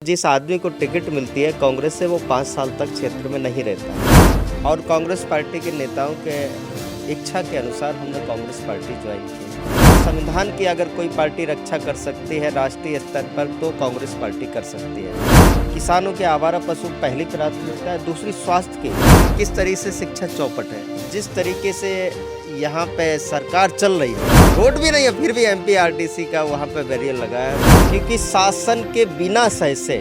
जिस आदमी को टिकट मिलती है कांग्रेस से, वो 5 साल तक क्षेत्र में नहीं रहता और कांग्रेस पार्टी के नेताओं के इच्छा के अनुसार हमने कांग्रेस पार्टी ज्वाइन की। संविधान की अगर कोई पार्टी रक्षा कर सकती है राष्ट्रीय स्तर पर, तो कांग्रेस पार्टी कर सकती है। किसानों के आवारा पशु पहली प्राथमिकता है, दूसरी स्वास्थ्य की। किस तरीके से शिक्षा चौपट है, जिस तरीके से यहाँ पे सरकार चल रही है, रोड भी नहीं है फिर भी एमपीआरडीसी का वहाँ पे बैरियर लगा है, क्योंकि शासन के बिना सह से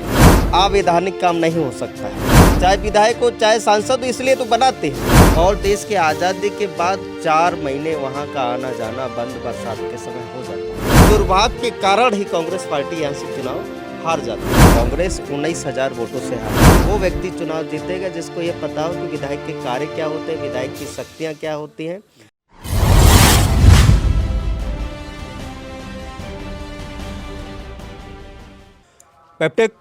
अवैधानिक काम नहीं हो सकता है। चाहे विधायक हो चाहे सांसद हो, इसलिए तो बनाते हैं। और देश की आज़ादी के बाद 4 महीने वहाँ का आना जाना बंद बरसात के समय हो जाता है। दुर्भाग्य के कारण ही कांग्रेस पार्टी यहाँ से चुनाव हार जाती है। कांग्रेस 19,000 वोटों से हारी। वो व्यक्ति चुनाव जीतेगा जिसको ये पता हो कि विधायक के कार्य क्या होते हैं, विधायक की शक्तियाँ क्या होती हैं। पेप्टेक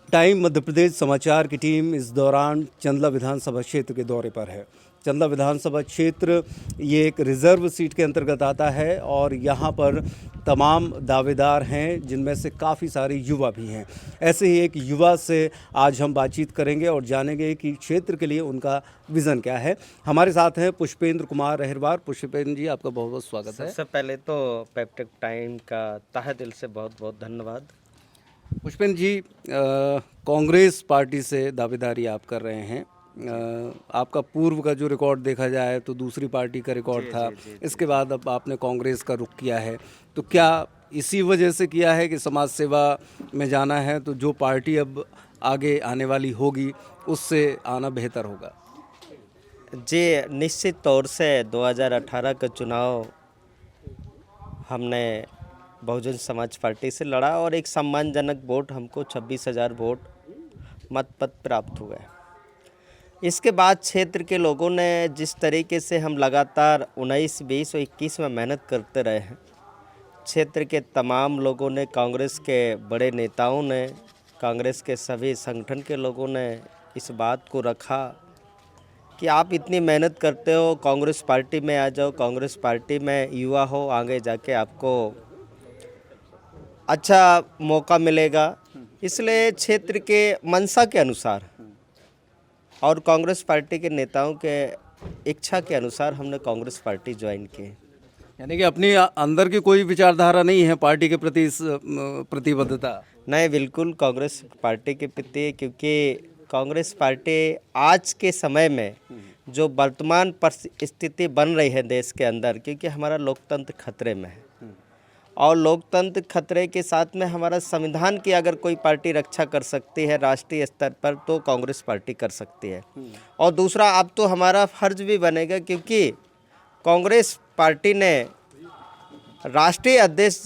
टाइम मध्य प्रदेश समाचार की टीम इस दौरान चंदला विधानसभा क्षेत्र के दौरे पर है। चंदला विधानसभा क्षेत्र ये एक रिजर्व सीट के अंतर्गत आता है और यहाँ पर तमाम दावेदार हैं, जिनमें से काफ़ी सारे युवा भी हैं। ऐसे ही एक युवा से आज हम बातचीत करेंगे और जानेंगे कि क्षेत्र के लिए उनका विज़न क्या है। हमारे साथ हैं पुष्पेंद्र कुमार अहिरवार। पुष्पेंद्र जी, आपका बहुत बहुत स्वागत है। सबसे पहले तो पेप्टेक टाइम का तहे दिल से बहुत बहुत धन्यवाद। पुष्पेंद्र जी, कांग्रेस पार्टी से दावेदारी आप कर रहे हैं। आपका पूर्व का जो रिकॉर्ड देखा जाए तो दूसरी पार्टी का रिकॉर्ड था। इसके बाद अब आपने कांग्रेस का रुख किया है, तो क्या इसी वजह से किया है कि समाज सेवा में जाना है, तो जो पार्टी अब आगे आने वाली होगी उससे आना बेहतर होगा? जी, निश्चित तौर से 2018 का चुनाव हमने बहुजन समाज पार्टी से लड़ा और एक सम्मानजनक वोट, हमको 26,000 वोट मत पद प्राप्त हुए। इसके बाद क्षेत्र के लोगों ने जिस तरीके से हम लगातार 19, 20 और 21 में मेहनत करते रहे हैं, क्षेत्र के तमाम लोगों ने, कांग्रेस के बड़े नेताओं ने, कांग्रेस के सभी संगठन के लोगों ने इस बात को रखा कि आप इतनी मेहनत करते हो, कांग्रेस पार्टी में आ जाओ, कांग्रेस पार्टी में युवा हो, आगे जाके आपको अच्छा मौका मिलेगा। इसलिए क्षेत्र के मंशा के अनुसार और कांग्रेस पार्टी के नेताओं के इच्छा के अनुसार हमने कांग्रेस पार्टी ज्वाइन की। यानी कि अपनी अंदर की कोई विचारधारा नहीं है पार्टी के प्रति प्रतिबद्धता? नहीं, बिल्कुल कांग्रेस पार्टी के प्रति, क्योंकि कांग्रेस पार्टी आज के समय में जो वर्तमान परिस्थिति बन रही है देश के अंदर, क्योंकि हमारा लोकतंत्र खतरे में है और लोकतंत्र खतरे के साथ में हमारा संविधान की अगर कोई पार्टी रक्षा कर सकती है राष्ट्रीय स्तर पर, तो कांग्रेस पार्टी कर सकती है। और दूसरा, अब तो हमारा फर्ज भी बनेगा, क्योंकि कांग्रेस पार्टी ने राष्ट्रीय अध्यक्ष,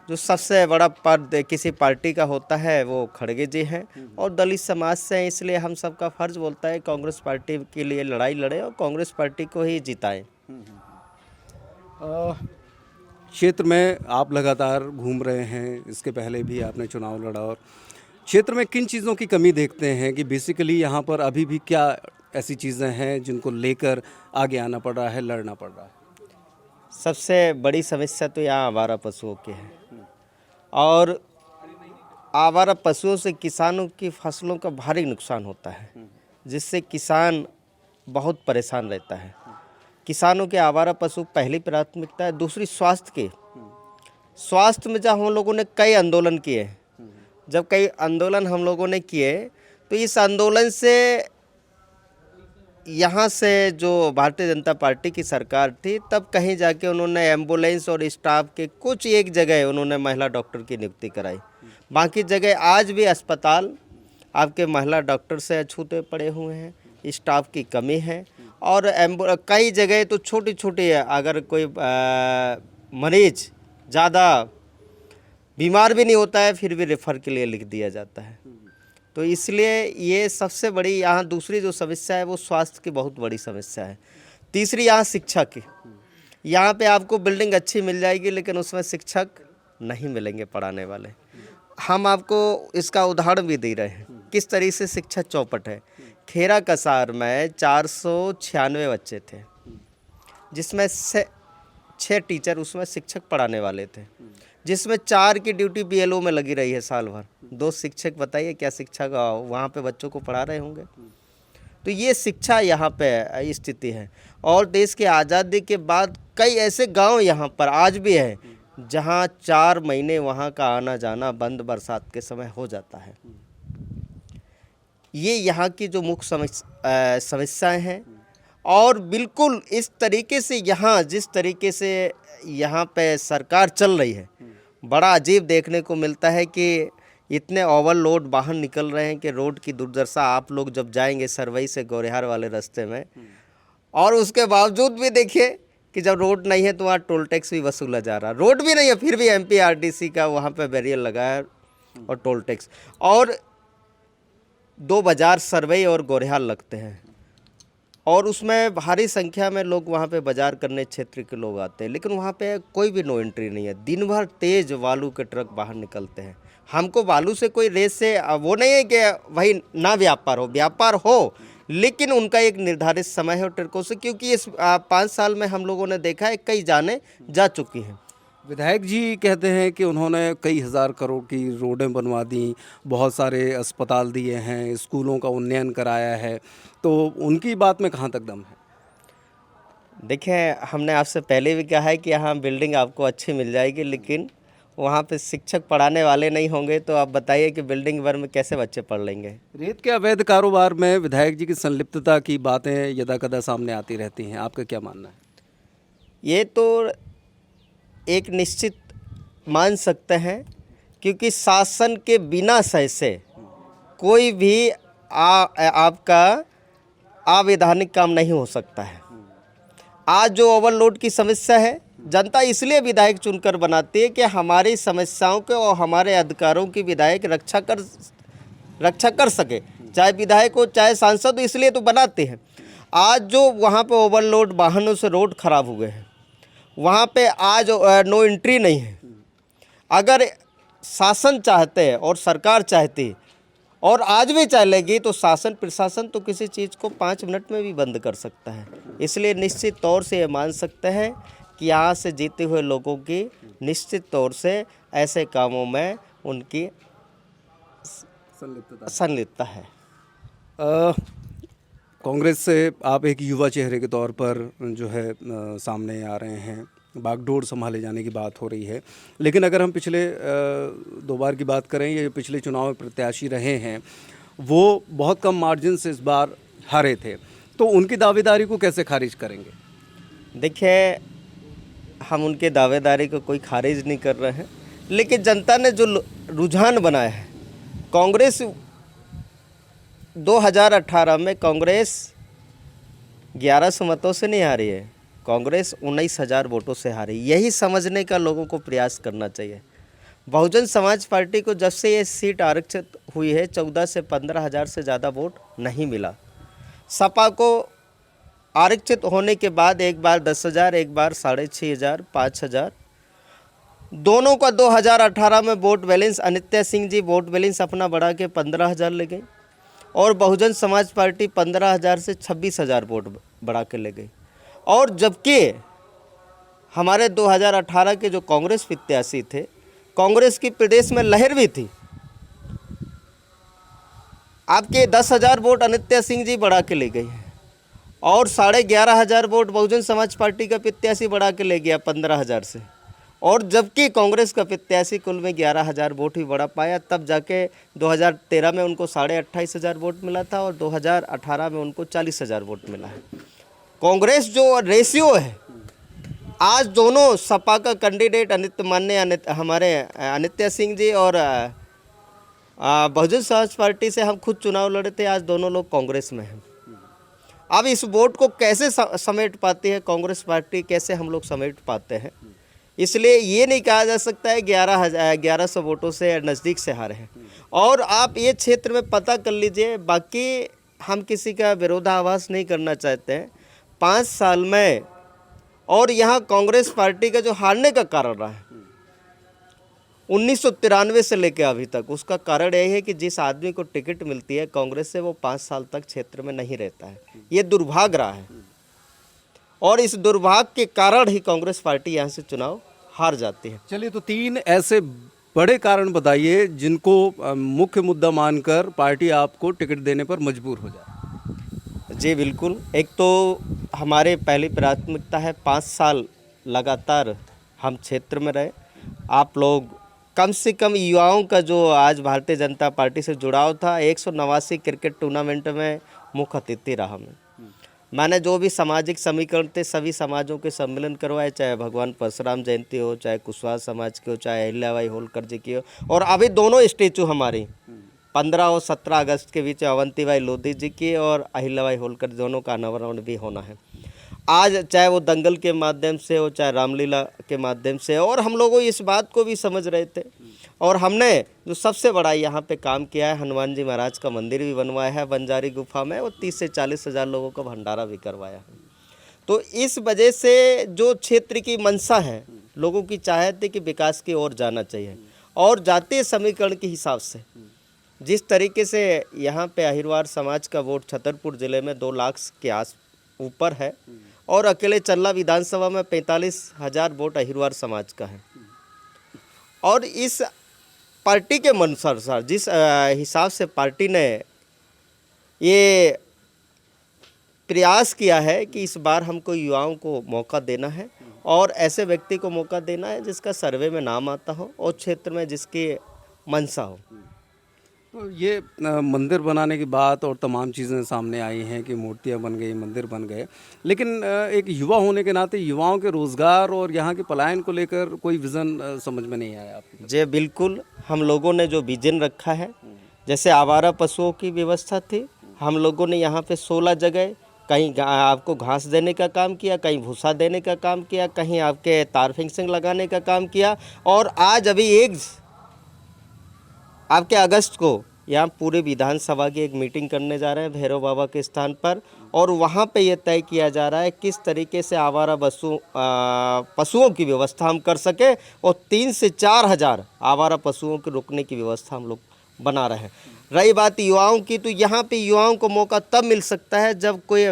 जो सबसे बड़ा पद किसी पार्टी का होता है, वो खड़गे जी हैं और दलित समाज से हैं। इसलिए हम सबका फर्ज बोलता है कांग्रेस पार्टी के लिए लड़ाई लड़े और कांग्रेस पार्टी को ही जिताएं। क्षेत्र में आप लगातार घूम रहे हैं, इसके पहले भी आपने चुनाव लड़ा, और क्षेत्र में किन चीज़ों की कमी देखते हैं कि बेसिकली यहाँ पर अभी भी क्या ऐसी चीज़ें हैं जिनको लेकर आगे आना पड़ रहा है, लड़ना पड़ रहा है? सबसे बड़ी समस्या तो यहाँ आवारा पशुओं की है और आवारा पशुओं से किसानों की फसलों का भारी नुकसान होता है, जिससे किसान बहुत परेशान रहता है। किसानों के आवारा पशु पहली प्राथमिकता है, दूसरी स्वास्थ्य की। स्वास्थ्य में जब हम लोगों ने कई आंदोलन किए, जब कई आंदोलन हम लोगों ने किए, तो इस आंदोलन से यहाँ से जो भारतीय जनता पार्टी की सरकार थी, तब कहीं जाके उन्होंने एम्बुलेंस और स्टाफ के कुछ एक जगह उन्होंने महिला डॉक्टर की नियुक्ति कराई। बाकी जगह आज भी अस्पताल आपके महिला डॉक्टर से अछूते पड़े हुए हैं, स्टाफ की कमी है और कई जगह तो छोटी छोटी, अगर कोई मरीज ज़्यादा बीमार भी नहीं होता है, फिर भी रेफ़र के लिए लिख दिया जाता है। तो इसलिए ये सबसे बड़ी यहाँ दूसरी जो समस्या है, वो स्वास्थ्य की बहुत बड़ी समस्या है। तीसरी यहाँ शिक्षा की। यहाँ पे आपको बिल्डिंग अच्छी मिल जाएगी, लेकिन उसमें शिक्षक नहीं मिलेंगे पढ़ाने वाले। हम आपको इसका उदाहरण भी दे रहे हैं किस तरीके से शिक्षा चौपट है। खेरा कसार में 496 बच्चे थे, जिसमें से 6 टीचर उसमें शिक्षक पढ़ाने वाले थे, जिसमें 4 की ड्यूटी बीएलओ में लगी रही है साल भर। 2 शिक्षक, बताइए क्या शिक्षा का वहाँ पे बच्चों को पढ़ा रहे होंगे। तो ये शिक्षा यहाँ पे स्थिति है। और देश की आज़ादी के बाद कई ऐसे गांव यहाँ पर आज भी है जहाँ 4 महीने वहाँ का आना जाना बंद बरसात के समय हो जाता है। ये यहाँ की जो मुख्य समस्याएं हैं। और बिल्कुल इस तरीके से यहाँ जिस तरीके से यहाँ पे सरकार चल रही है, बड़ा अजीब देखने को मिलता है कि इतने ओवरलोड वाहन निकल रहे हैं कि रोड की दुर्दशा आप लोग जब जाएंगे सरवई से गौरिहार वाले रास्ते में, और उसके बावजूद भी देखिए कि जब रोड नहीं है तो वहाँ टोल टैक्स भी वसूला जा रहा है। रोड भी नहीं है फिर भी एमपीआरडीसी का वहाँ पे बैरियर लगा है और टोल टैक्स। और 2 बाज़ार सरवई और गौरिहार लगते हैं और उसमें भारी संख्या में लोग वहाँ पे बाज़ार करने क्षेत्र के लोग आते हैं, लेकिन वहाँ पे कोई भी नो एंट्री नहीं है। दिन भर तेज़ बालू के ट्रक बाहर निकलते हैं। हमको बालू से कोई रेस से वो नहीं है कि वही ना व्यापार हो, लेकिन उनका एक निर्धारित समय है ट्रकों से, क्योंकि इस 5 साल में हम लोगों ने देखा है कई जाने जा चुकी हैं। विधायक जी कहते हैं कि उन्होंने कई हज़ार करोड़ की रोडें बनवा दी, बहुत सारे अस्पताल दिए हैं, स्कूलों का उन्नयन कराया है, तो उनकी बात में कहाँ तक दम है? देखिए, हमने आपसे पहले भी कहा है कि यहाँ बिल्डिंग आपको अच्छी मिल जाएगी, लेकिन वहाँ पे शिक्षक पढ़ाने वाले नहीं होंगे तो आप बताइए कि बिल्डिंग भर में कैसे बच्चे पढ़ लेंगे। रेत के अवैध कारोबार में विधायक जी की संलिप्तता की बातें यदाकदा सामने आती रहती हैं, आपका क्या मानना है? ये तो एक निश्चित मान सकते हैं, क्योंकि शासन के बिना सह से कोई भी आपका अवैधानिक काम नहीं हो सकता है। आज जो ओवरलोड की समस्या है, जनता इसलिए विधायक चुनकर बनाती है कि हमारी समस्याओं के और हमारे अधिकारों की विधायक रक्षा कर सके, चाहे विधायक हो चाहे सांसद हो, इसलिए तो बनाते हैं। आज जो वहाँ पे ओवरलोड वाहनों से रोड खराब हुए हैं, वहाँ पे आज नो एंट्री नहीं है। अगर शासन चाहते और सरकार चाहती और आज भी चलेगी तो शासन प्रशासन तो किसी चीज़ को 5 मिनट में भी बंद कर सकता है। इसलिए निश्चित तौर से ये मान सकते हैं कि यहाँ से जीते हुए लोगों की निश्चित तौर से ऐसे कामों में उनकी संलिप्तता है। कांग्रेस से आप एक युवा चेहरे के तौर पर जो है सामने आ रहे हैं, बागडोर संभाले जाने की बात हो रही है, लेकिन अगर हम पिछले 2 बार की बात करें, ये पिछले चुनाव में प्रत्याशी रहे हैं वो बहुत कम मार्जिन से इस बार हारे थे, तो उनकी दावेदारी को कैसे खारिज करेंगे? देखिए, हम उनके दावेदारी को कोई खारिज नहीं कर रहे हैं, लेकिन जनता ने जो रुझान बनाया है, कांग्रेस 2018 में कांग्रेस 1100 मतों से नहीं हारी है, कांग्रेस 19,000 वोटों से हारी। यही समझने का लोगों को प्रयास करना चाहिए। बहुजन समाज पार्टी को जब से ये सीट आरक्षित हुई है 14 से 15,000 से ज़्यादा वोट नहीं मिला। सपा को आरक्षित होने के बाद एक बार 10,000, एक बार 6,500, 5,000, दोनों का 2018 में vote balance, अनित्या Singh ji vote balance अपना बढ़ा के 15,000 ले गई और बहुजन समाज पार्टी 15,000 से 26,000 वोट बढ़ा के ले गई। और जबकि हमारे 2018 के जो कांग्रेस प्रत्याशी थे, कांग्रेस की प्रदेश में लहर भी थी। आपके 10,000 वोट अनित्या सिंह जी बढ़ा के ले गई हैं और 11,500 वोट बहुजन समाज पार्टी का प्रत्याशी बढ़ा के ले गया 15,000 से। और जबकि कांग्रेस का प्रत्याशी कुल में 11,000 वोट ही बढ़ा पाया, तब जाके 2013 में उनको 28,500 वोट मिला था और 2018 में उनको 40,000 वोट मिला है। कांग्रेस जो रेशियो है, आज दोनों सपा का कैंडिडेट हमारे अनित्या सिंह जी और बहुजन समाज पार्टी से हम खुद चुनाव लड़े थे, आज दोनों लोग कांग्रेस में हैं। अब इस वोट को कैसे समेट पाती है कांग्रेस पार्टी, कैसे हम लोग समेट पाते हैं, इसलिए ये नहीं कहा जा सकता है 1100 वोटों से नज़दीक से हारे हैं। और आप ये क्षेत्र में पता कर लीजिए, बाकी हम किसी का विरोधाभास नहीं करना चाहते हैं। 5 साल में और यहाँ कांग्रेस पार्टी का जो हारने का कारण रहा है 1993 से लेकर अभी तक, उसका कारण यही है कि जिस आदमी को टिकट मिलती है कांग्रेस से, वो 5 साल तक क्षेत्र में नहीं रहता है। ये दुर्भाग्य रहा है और इस दुर्भाग्य के कारण ही कांग्रेस पार्टी यहाँ से चुनाव हार जाती है। चलिए, तो 3 ऐसे बड़े कारण बताइए जिनको मुख्य मुद्दा मानकर पार्टी आपको टिकट देने पर मजबूर हो जाए। जी बिल्कुल। एक तो हमारे पहली प्राथमिकता है 5 साल लगातार हम क्षेत्र में रहे। आप लोग कम से कम युवाओं का जो आज भारतीय जनता पार्टी से जुड़ाव था, 189 क्रिकेट टूर्नामेंट में मुख्य अतिथि रहा मैंने जो भी सामाजिक समीकरण थे सभी समाजों के सम्मेलन करवाए, चाहे भगवान परशुराम जयंती हो, चाहे कुशवाहा समाज की हो, चाहे अहिल्याबाई होलकर जी की हो, और अभी दोनों स्टेचू हमारी 15 और 17 अगस्त के बीच अवंतीबाई लोधी जी की और अहिल्याबाई होलकर दोनों का अनावरण भी होना है। आज चाहे वो दंगल के माध्यम से हो, चाहे रामलीला के माध्यम से हो, और हम लोगों इस बात को भी समझ रहे थे। और हमने जो सबसे बड़ा यहाँ पे काम किया है, हनुमान जी महाराज का मंदिर भी बनवाया है बंजारी गुफा में, और 30 से 40 हज़ार लोगों का भंडारा भी करवाया है। तो इस वजह से जो क्षेत्र की मंशा है, लोगों की चाहत है कि विकास की ओर जाना चाहिए, और जातीय समीकरण के हिसाब से जिस तरीके से यहाँ पे अहिरवार समाज का वोट छतरपुर ज़िले में 2 लाख के आस ऊपर है, और अकेले चल्ला विधानसभा में 45,000 वोट अहिरवार समाज का है। और इस पार्टी के अनुसार जिस हिसाब से पार्टी ने ये प्रयास किया है कि इस बार हमको युवाओं को मौका देना है, और ऐसे व्यक्ति को मौका देना है जिसका सर्वे में नाम आता हो और क्षेत्र में जिसकी मंशा हो। तो ये मंदिर बनाने की बात और तमाम चीज़ें सामने आई हैं कि मूर्तियां बन गई, मंदिर बन गए, लेकिन एक युवा होने के नाते युवाओं के रोज़गार और यहाँ के पलायन को लेकर कोई विज़न समझ में नहीं आया आपको? जी बिल्कुल। हम लोगों ने जो विजन रखा है, जैसे आवारा पशुओं की व्यवस्था थी, हम लोगों ने यहाँ पे 16 जगह कहीं आपको घास देने का काम किया, कहीं भूसा देने का काम किया, कहीं आपके तार फेंसिंग लगाने का काम किया, और आज अभी आपके अगस्त को यहाँ पूरे विधानसभा की एक मीटिंग करने जा रहे हैं भैरव बाबा के स्थान पर, और वहाँ पे ये तय किया जा रहा है किस तरीके से आवारा पशुओं की व्यवस्था हम कर सके, और 3 से 4 हज़ार आवारा पशुओं के रुकने की व्यवस्था हम लोग बना रहे हैं। रही बात युवाओं की, तो यहाँ पे युवाओं को मौका तब मिल सकता है जब कोई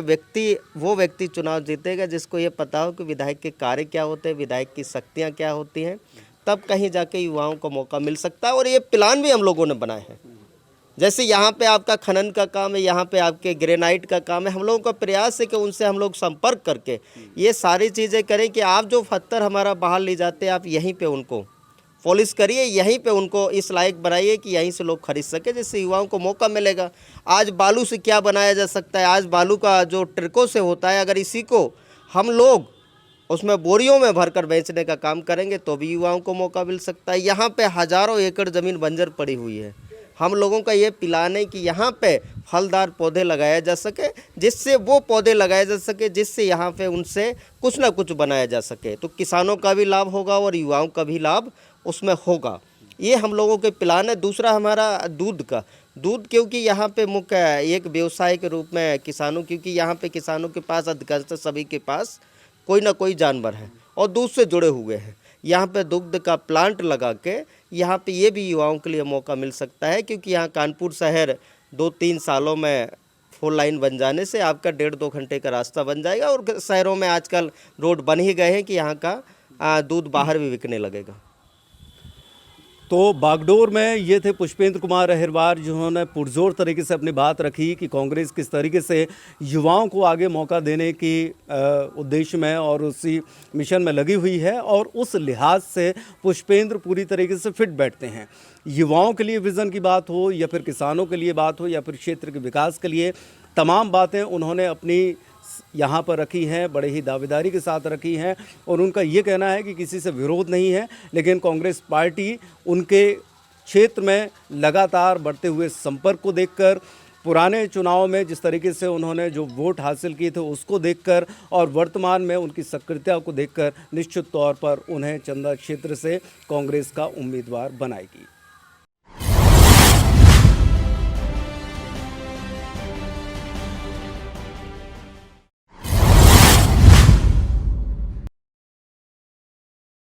वो व्यक्ति चुनाव जीतेगा जिसको ये पता हो कि विधायक के कार्य क्या होते हैं, विधायक की शक्तियाँ क्या होती हैं, तब कहीं जाके युवाओं को मौका मिल सकता है। और ये प्लान भी हम लोगों ने बनाए हैं। जैसे यहाँ पे आपका खनन का काम है, यहाँ पे आपके ग्रेनाइट का काम है, हम लोगों का प्रयास है कि उनसे हम लोग संपर्क करके ये सारी चीज़ें करें कि आप जो पत्थर हमारा बाहर ले जाते हैं, आप यहीं पे उनको पॉलिश करिए, यहीं पे उनको इस लायक बनाइए कि यहीं से लोग खरीद सके, जिससे युवाओं को मौका मिलेगा। आज बालू से क्या बनाया जा सकता है, आज बालू का जो ट्रकों से होता है, अगर इसी को हम लोग उसमें बोरियों में भरकर बेचने का काम करेंगे तो भी युवाओं को मौका मिल सकता है। यहाँ पे हज़ारों एकड़ ज़मीन बंजर पड़ी हुई है। हम लोगों का ये प्लान है कि यहाँ पे फलदार पौधे लगाया जा सके, जिससे वो पौधे लगाए जा सके जिससे यहाँ पे उनसे कुछ ना कुछ बनाया जा सके, तो किसानों का भी लाभ होगा और युवाओं का भी लाभ उसमें होगा। ये हम लोगों के प्लान है। दूसरा हमारा दूध, क्योंकि यहाँ पे मुख्य एक व्यवसाय के रूप में किसानों, क्योंकि यहाँ पे किसानों के पास अधिकांशतः सभी के पास कोई ना कोई जानवर है और दूध से जुड़े हुए हैं। यहाँ पे दुग्ध का प्लांट लगा के यहाँ पे ये भी युवाओं के लिए मौका मिल सकता है, क्योंकि यहाँ कानपुर शहर 2-3 सालों में 4 लाइन बन जाने से आपका 1.5-2 घंटे का रास्ता बन जाएगा, और शहरों में आजकल रोड बन ही गए हैं कि यहाँ का दूध बाहर भी बिकने लगेगा। तो बागडोर में ये थे पुष्पेंद्र कुमार अहिरवार, जिन्होंने पुरजोर तरीके से अपनी बात रखी कि कांग्रेस किस तरीके से युवाओं को आगे मौका देने की उद्देश्य में और उसी मिशन में लगी हुई है, और उस लिहाज से पुष्पेंद्र पूरी तरीके से फिट बैठते हैं। युवाओं के लिए विज़न की बात हो या फिर किसानों के लिए बात हो या फिर क्षेत्र के विकास के लिए, तमाम बातें उन्होंने अपनी यहाँ पर रखी हैं, बड़े ही दावेदारी के साथ रखी हैं, और उनका ये कहना है कि किसी से विरोध नहीं है, लेकिन कांग्रेस पार्टी उनके क्षेत्र में लगातार बढ़ते हुए संपर्क को देखकर, पुराने चुनाव में जिस तरीके से उन्होंने जो वोट हासिल किए थे उसको देखकर, और वर्तमान में उनकी सक्रियता को देखकर निश्चित तौर पर उन्हें चंदा क्षेत्र से कांग्रेस का उम्मीदवार बनाएगी।